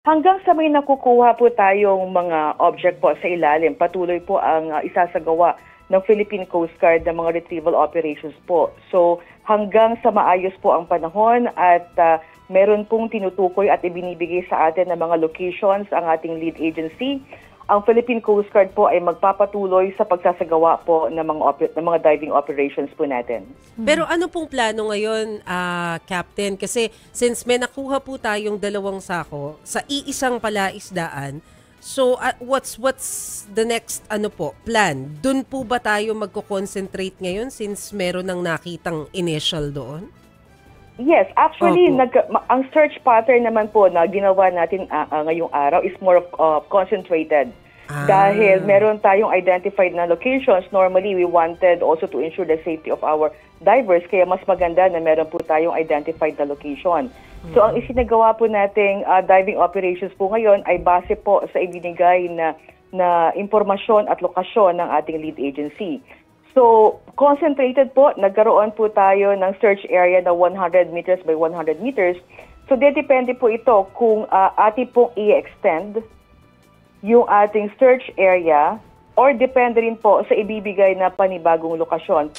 Hanggang sa may nakukuha po tayong mga object po sa ilalim, patuloy po ang isasagawa ng Philippine Coast Guard ng mga retrieval operations po. So hanggang sa maayos po ang panahon at meron pong tinutukoy at ibinibigay sa atin ng mga locations ang ating lead agency, ang Philippine Coast Guard po ay magpapatuloy sa pagsasagawa po ng mga diving operations po natin. Pero ano pong plano ngayon, Captain? Kasi since may nakuha po tayong 2 sako sa iisang palaisdaan, so what's the next plan? Doon po ba tayo magko-concentrate ngayon since meron ng nakitang initial doon? Yes, actually, ang search pattern naman po na ginawa natin ngayong araw is more of concentrated. Dahil meron tayong identified na locations, normally we wanted also to ensure the safety of our divers, kaya mas maganda na meron po tayong identified na location. So ang isinagawa po nating diving operations po ngayon ay base po sa ibinigay na impormasyon at lokasyon ng ating lead agency. So, concentrated po, nagkaroon po tayo ng search area na 100 meters by 100 meters. So, depende po ito kung ating pong i-extend yung ating search area or depende rin po sa ibibigay na panibagong lokasyon.